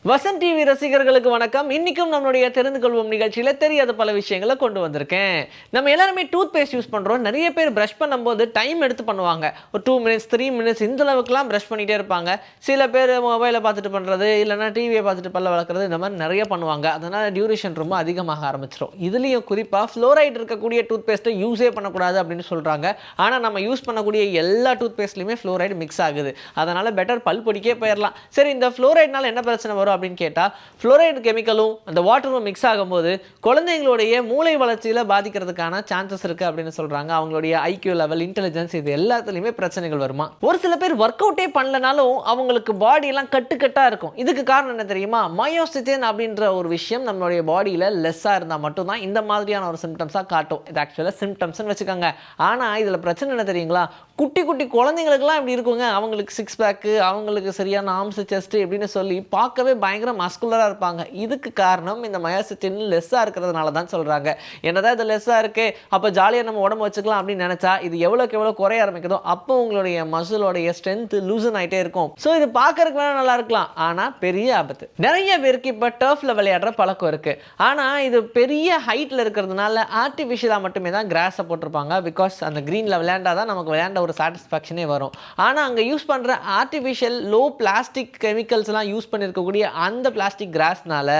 Vasanth TV ரசிகர்களுக்கு வணக்கம். இன்னைக்கும் நம்மளுடைய தெரிந்து கொள்வோம் நிகழ்ச்சியில தெரியாத பல விஷயங்களை கொண்டு வந்திருக்கேன். நம்ம எல்லாருமே டூத் பேஸ்ட் யூஸ் பண்றோம். நிறைய பேர் பிரஷ் பண்ணும்போது டைம் எடுத்து பண்ணுவாங்க. ஒரு 2 மினிட்ஸ் 3 மினிட்ஸ் இந்த அளவுக்குலாம் பிரஷ் பண்ணிட்டே இருப்பாங்க. சில பேர் மொபைலை பார்த்துட்டு பண்றது, இல்லைன்னா டிவியை பார்த்துட்டு பல்ல வளர்க்குறது, இந்த மாதிரி நிறைய பண்ணுவாங்க. அதனால டியூரேஷன் ரொம்ப அதிகமாக ஆரம்பிச்சிடும். இதுலேயும் குறிப்பாக ஃப்ளோரைட் இருக்கக்கூடிய டூத் பேஸ்ட்டை யூஸே பண்ணக்கூடாது அப்படின்னு சொல்றாங்க. ஆனால் நம்ம யூஸ் பண்ணக்கூடிய எல்லா டூத் பேஸ்ட்லையுமே ஃப்ளோரைட் மிக்ஸ் ஆகுது. அதனால பெட்டர் பல் பொடிக்கே போயிடலாம். சரி, இந்த ஃப்ளோரைட்னால என்ன பிரச்சனை வரும் அப்படின்னு கேட்டால், ஃப்ளோரைடு கெமிக்கலும் அந்த வாட்டரும் மிக்ஸ் ஆகும்போது குழந்தைங்களுடைய மூளை வளர்ச்சியில் பாதிக்கிறதுக்கான சான்சஸ் இருக்குது அப்படின்னு சொல்கிறாங்க. அவங்களுடைய ஐக்யூ லெவல், இன்டெலிஜென்ஸ், இது எல்லாத்துலேயுமே பிரச்சனைகள் வருமா. ஒரு சில பேர் ஒர்க் அவுட்டே பண்ணலனாலும் அவங்களுக்கு பாடியெல்லாம் கட்டுக்கட்டாக இருக்கும். இதுக்கு காரணம் என்ன தெரியுமா? மயோசிட்டின் அப்படின்ற ஒரு விஷயம் நம்மளுடைய பாடியில் லெஸ்ஸாக இருந்தால் மட்டும்தான் இந்த மாதிரியான ஒரு சிம்டம்ஸாக காட்டும். இது ஆக்சுவலாக சிம்டம்ஸ்னு வச்சுக்கோங்க. ஆனால் இதில் பிரச்சனை என்ன தெரியுங்களா? குட்டி குட்டி குழந்தைங்களுக்குலாம் இப்படி இருக்குங்க. அவங்களுக்கு 6 பேக்கு, அவங்களுக்கு சரியான ஆர்ம்ஸ், செஸ்ட் இப்படின்னு சொல்லி பார்க்கவே பயங்கர மஸ்குலராக இருப்பாங்க. இதுக்கு காரணம் இந்த மயோசிட்டின் லெஸ்ஸாக இருக்கிறதுனால தான் சொல்கிறாங்க. என்னதான் இது லெஸ்ஸாக இருக்குது, அப்போ ஜாலியாக நம்ம உடம்பு வச்சுக்கலாம் அப்படின்னு நினச்சா இது எவ்வளோக்கு எவ்வளோ குறைய ஆரம்பிக்குதோ அப்போ உங்களுடைய மசிலோடைய ஸ்ட்ரென்த் லூசன் ஆகிட்டே இருக்கும். ஸோ இது பார்க்கறதுக்கு வேணால் நல்லா இருக்கலாம், ஆனால் பெரிய ஆபத்து. நிறைய பேருக்கு இப்போ டர்ஃபில் விளையாடுற பழக்கம் இருக்குது. ஆனால் இது பெரிய ஹைட்டில் இருக்கிறதுனால ஆர்டிஃபிஷியலாக மட்டுமே தான் கிராஸை போட்டிருப்பாங்க. பிகாஸ் அந்த க்ரீனில் விளையாண்டா தான் நமக்கு விளையாண்ட ஒரு சாட்டிஸ்ஃபேக்ஷனே வரும். ஆனால் அங்கே யூஸ் பண்ணுற ஆர்டிஃபிஷியல் லோ பிளாஸ்டிக் கெமிக்கல்ஸ்லாம் யூஸ் பண்ணியிருக்கக்கூடிய அந்த பிளாஸ்டிக் கிராஸ்னால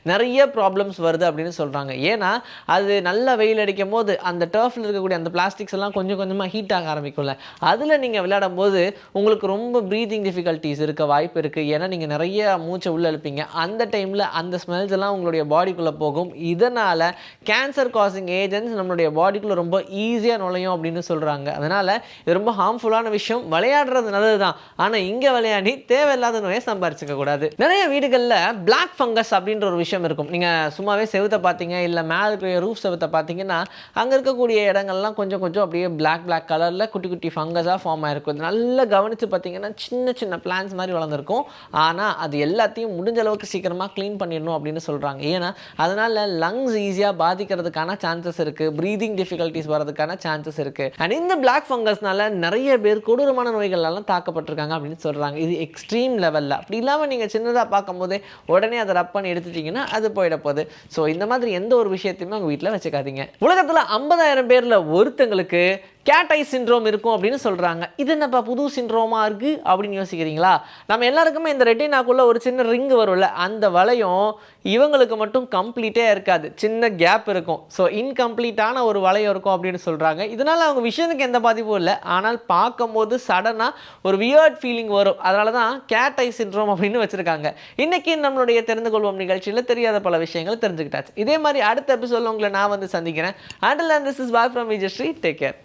நிறைய ப்ராப்ளம்ஸ் வருது அப்படின்னு சொல்கிறாங்க. ஏன்னா அது நல்லா வெயில் அடிக்கும் போது அந்த டர்ஃபில் இருக்கக்கூடிய அந்த பிளாஸ்டிக்ஸ் எல்லாம் கொஞ்சம் கொஞ்சமாக ஹீட் ஆக ஆரம்பிக்கும்ல. அதில் நீங்கள் விளையாடும் போது உங்களுக்கு ரொம்ப ப்ரீதிங் டிஃபிகல்ட்டிஸ் இருக்க வாய்ப்பு இருக்குது. ஏன்னா நீங்கள் நிறைய மூச்சை உள்ளே எழுப்பீங்க. அந்த டைமில் அந்த ஸ்மெல்ஸ் எல்லாம் உங்களுடைய பாடிக்குள்ளே போகும். இதனால் கேன்சர் காசிங் ஏஜென்ட்ஸ் நம்மளுடைய பாடிக்குள்ளே ரொம்ப ஈஸியாக நுழையும் அப்படின்னு சொல்கிறாங்க. அதனால் இது ரொம்ப ஹார்ம்ஃபுல்லான விஷயம். விளையாடுறது நல்லது தான், ஆனால் இங்கே விளையாடி தேவையில்லாத நோயை சம்பாரிச்சிக்க கூடாது. நிறைய வீடுகளில் பிளாக் ஃபங்கஸ் அப்படின்ற ஒரு விஷயம் இருக்கும். நீங்கள் சும்மாவே செவுத்தை பார்த்தீங்க, இல்லை மேலே இருக்கிற ரூஃப் செவுத்தை பார்த்தீங்கன்னா அங்கே இருக்கக்கூடிய இடங்கள்லாம் கொஞ்சம் கொஞ்சம் அப்படியே பிளாக் கலரில் குட்டி குட்டி ஃபங்கஸாக ஃபார்ம் ஆகிருக்கும். நல்லா கவனித்து பார்த்தீங்கன்னா சின்ன சின்ன பிளான்ஸ் மாதிரி வளர்ந்துருக்கும். ஆனால் அது எல்லாத்தையும் முடிஞ்ச அளவுக்கு சீக்கிரமாக க்ளீன் பண்ணிடணும் அப்படின்னு சொல்கிறாங்க. ஏன்னா அதனால் லங்ஸ் ஈஸியாக பாதிக்கிறதுக்கான சான்சஸ் இருக்குது, ப்ரீதிங் டிஃபிகல்ட்டிஸ் வரதுக்கான சான்சஸ் இருக்குது. அண்ட் இந்த பிளாக் ஃபங்கஸ்னால நிறைய பேர் கொடூரமான நோய்கள்லாம் தாக்கப்பட்டிருக்காங்க அப்படின்னு சொல்கிறாங்க. இது எக்ஸ்ட்ரீம் லெவலில். அப்படி இல்லாமல் நீங்கள் சின்னதாக பார்க்கும்போதே உடனே அதை ரப் பண்ணி எடுத்துட்டிங்கன்னா அது போயிட போகுது. ஸோ இந்த மாதிரி எந்த ஒரு விஷயத்தையுமே உங்கள் வீட்டில் வச்சுக்காதீங்க. உலகத்தில் 50,000 பேரில் ஒருத்தங்களுக்கு கேட் ஐ சிண்ட்ரோம் இருக்கும் அப்படின்னு சொல்கிறாங்க. இது என்னப்பா புது சிண்ட்ரோமாக இருக்குது அப்படின்னு யோசிக்கிறீங்களா? நம்ம எல்லாருக்குமே இந்த ரெட்டினாக்குள்ளே ஒரு சின்ன ரிங்கு வரும்ல, அந்த வளையம் இவங்களுக்கு மட்டும் கம்ப்ளீட்டே இருக்காது, சின்ன கேப் இருக்கும். ஸோ இன்கம்ப்ளீட்டான ஒரு வளையம் இருக்கும் அப்படின்னு சொல்கிறாங்க. இதனால் அவங்க விஷயத்துக்கு எந்த பாதிப்பும் இல்லை, ஆனால் பார்க்கும்போது சடனாக ஒரு வியர்ட் ஃபீலிங் வரும். அதனால தான் கேட் ஐ சிண்ட்ரோம் அப்படின்னு வச்சுருக்காங்க. இன்றைக்கி நம்மளுடைய தெரிந்து கொள்வோம் நிகழ்ச்சியில் தெரியாத பல விஷயங்கள் தெரிஞ்சுக்கிட்டாச்சு. இதே மாதிரி அடுத்த எபிசோடில் உங்களை நான் வந்து சந்திக்கிறேன். Until then, this is bye from Vijayashree. Take care.